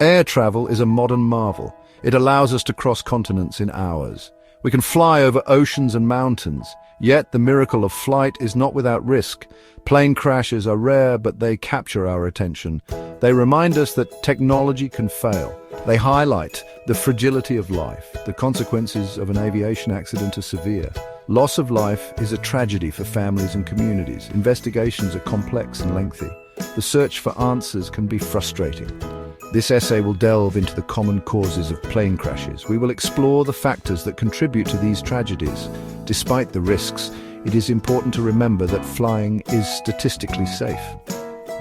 Air travel is a modern marvel. It allows us to cross continents in hours. We can fly over oceans and mountains. Yet the miracle of flight is not without risk. Plane crashes are rare, but they capture our attention. They remind us that technology can fail. They highlight the fragility of life. The consequences of an aviation accident are severe. Loss of life is a tragedy for families and communities. Investigations are complex and lengthy. The search for answers can be frustrating. This essay will delve into the common causes of plane crashes. We will explore the factors that contribute to these tragedies. Despite the risks, it is important to remember that flying is statistically safe.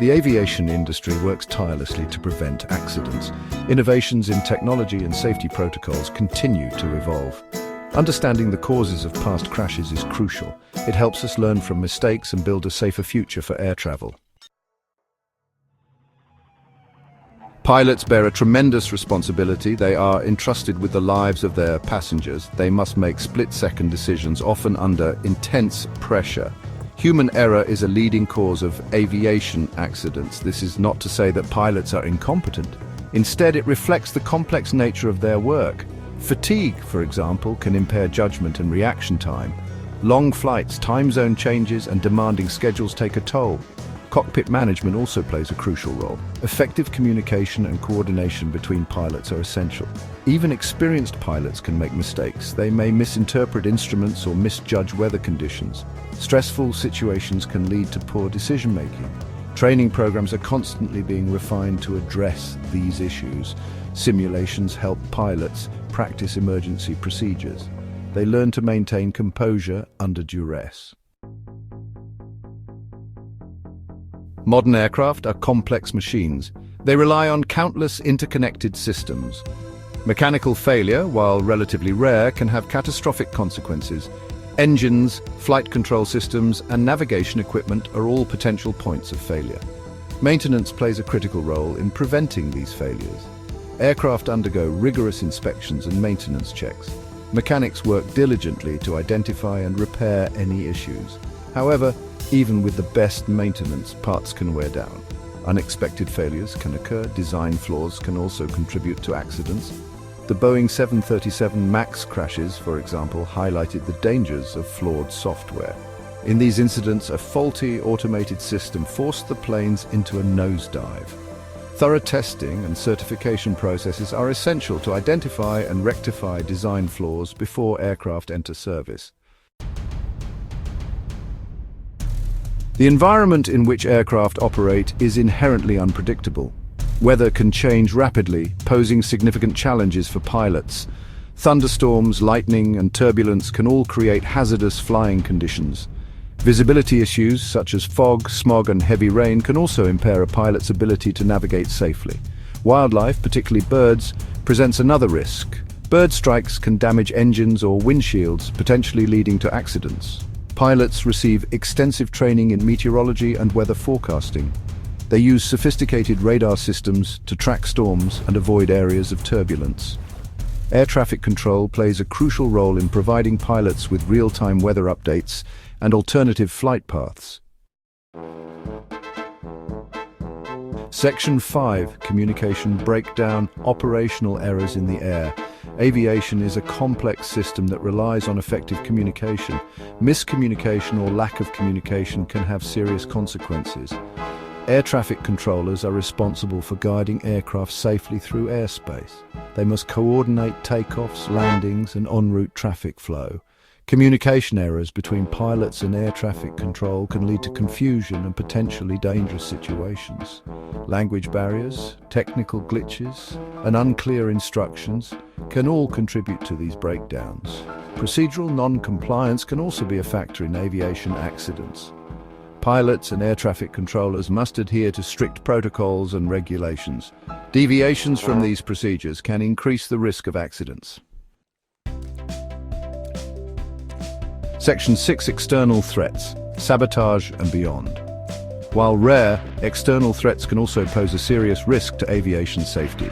The aviation industry works tirelessly to prevent accidents. Innovations in technology and safety protocols continue to evolve. Understanding the causes of past crashes is crucial. It helps us learn from mistakes and build a safer future for air travel. Pilots bear a tremendous responsibility. They are entrusted with the lives of their passengers. They must make split-second decisions, often under intense pressure. Human error is a leading cause of aviation accidents. This is not to say that pilots are incompetent. Instead, it reflects the complex nature of their work. Fatigue, for example, can impair judgment and reaction time. Long flights, time zone changes, and demanding schedules take a toll. Cockpit management also plays a crucial role. Effective communication and coordination between pilots are essential. Even experienced pilots can make mistakes. They may misinterpret instruments or misjudge weather conditions. Stressful situations can lead to poor decision-making. Training programs are constantly being refined to address these issues. Simulations help pilots practice emergency procedures. They learn to maintain composure under duress. Modern aircraft are complex machines. They rely on countless interconnected systems. Mechanical failure, while relatively rare, can have catastrophic consequences. Engines, flight control systems, and navigation equipment are all potential points of failure. Maintenance plays a critical role in preventing these failures. Aircraft undergo rigorous inspections and maintenance checks. Mechanics work diligently to identify and repair any issues. However, even with the best maintenance, parts can wear down. Unexpected failures can occur. Design flaws can also contribute to accidents. The Boeing 737 MAX crashes, for example, highlighted the dangers of flawed software. In these incidents, a faulty automated system forced the planes into a nosedive. Thorough testing and certification processes are essential to identify and rectify design flaws before aircraft enter service. The environment in which aircraft operate is inherently unpredictable. Weather can change rapidly, posing significant challenges for pilots. Thunderstorms, lightning, and turbulence can all create hazardous flying conditions. Visibility issues such as fog, smog, and heavy rain can also impair a pilot's ability to navigate safely. Wildlife, particularly birds, presents another risk. Bird strikes can damage engines or windshields, potentially leading to accidents. Pilots receive extensive training in meteorology and weather forecasting. They use sophisticated radar systems to track storms and avoid areas of turbulence. Air traffic control plays a crucial role in providing pilots with real-time weather updates and alternative flight paths. Section 5. Communication breakdown, operational errors in the air. Aviation is a complex system that relies on effective communication. Miscommunication or lack of communication can have serious consequences. Air traffic controllers are responsible for guiding aircraft safely through airspace. They must coordinate takeoffs, landings, and en route traffic flow. Communication errors between pilots and air traffic control can lead to confusion and potentially dangerous situations. Language barriers, technical glitches, and unclear instructions can all contribute to these breakdowns. Procedural non-compliance can also be a factor in aviation accidents. Pilots and air traffic controllers must adhere to strict protocols and regulations. Deviations from these procedures can increase the risk of accidents. Section 6. External threats, sabotage and beyond. While rare, external threats can also pose a serious risk to aviation safety.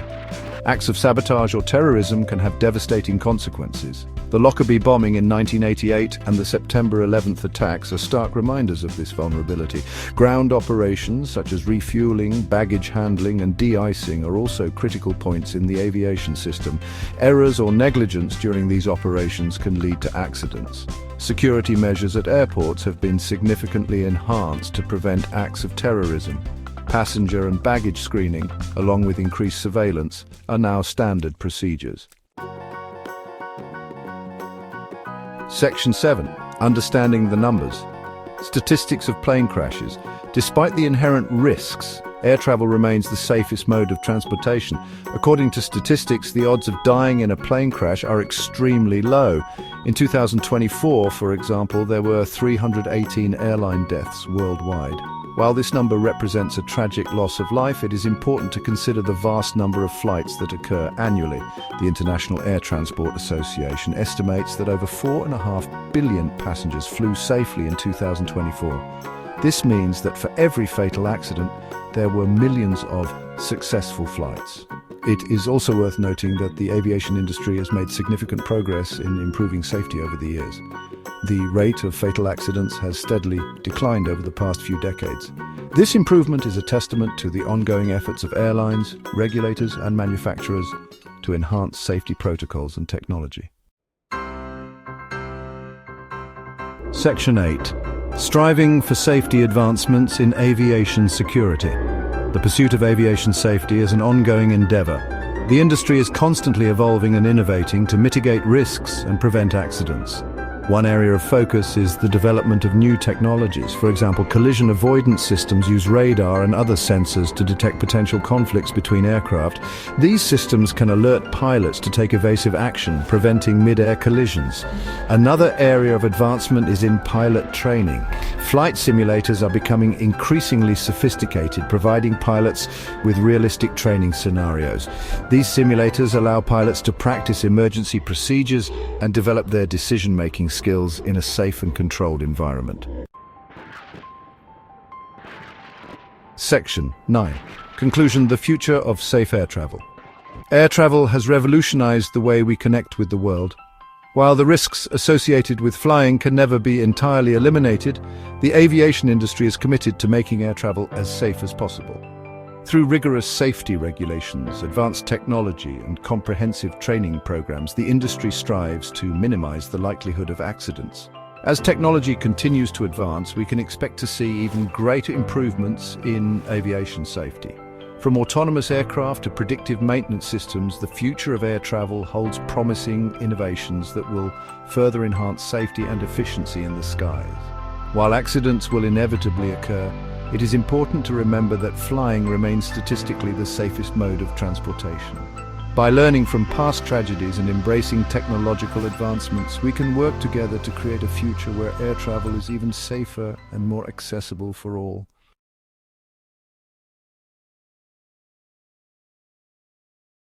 Acts of sabotage or terrorism can have devastating consequences. The Lockerbie bombing in 1988 and the September 11th attacks are stark reminders of this vulnerability. Ground operations such as refueling, baggage handling and de-icing are also critical points in the aviation system. Errors or negligence during these operations can lead to accidents. Security measures at airports have been significantly enhanced to prevent acts of terrorism. Passenger and baggage screening, along with increased surveillance, are now standard procedures. Section 7. Understanding the numbers. Statistics of plane crashes. Despite the inherent risks, air travel remains the safest mode of transportation. According to statistics, the odds of dying in a plane crash are extremely low. In 2024, for example, there were 318 airline deaths worldwide. While this number represents a tragic loss of life, it is important to consider the vast number of flights that occur annually. The International Air Transport Association estimates that over 4.5 billion passengers flew safely in 2024. This means that for every fatal accident, there were millions of successful flights. It is also worth noting that the aviation industry has made significant progress in improving safety over the years. The rate of fatal accidents has steadily declined over the past few decades. This improvement is a testament to the ongoing efforts of airlines, regulators and manufacturers to enhance safety protocols and technology. Section 8. Striving for safety advancements in aviation security. The pursuit of aviation safety is an ongoing endeavor. The industry is constantly evolving and innovating to mitigate risks and prevent accidents. One area of focus is the development of new technologies. For example, collision avoidance systems use radar and other sensors to detect potential conflicts between aircraft. These systems can alert pilots to take evasive action, preventing mid-air collisions. Another area of advancement is in pilot training. Flight simulators are becoming increasingly sophisticated, providing pilots with realistic training scenarios. These simulators allow pilots to practice emergency procedures and develop their decision-making skills in a safe and controlled environment. Section 9. Conclusion: the future of safe air travel. Air travel has revolutionized the way we connect with the world. While the risks associated with flying can never be entirely eliminated, the aviation industry is committed to making air travel as safe as possible. Through rigorous safety regulations, advanced technology, and comprehensive training programs, the industry strives to minimize the likelihood of accidents. As technology continues to advance, we can expect to see even greater improvements in aviation safety. From autonomous aircraft to predictive maintenance systems, the future of air travel holds promising innovations that will further enhance safety and efficiency in the skies. While accidents will inevitably occur, it is important to remember that flying remains statistically the safest mode of transportation. By learning from past tragedies and embracing technological advancements, we can work together to create a future where air travel is even safer and more accessible for all.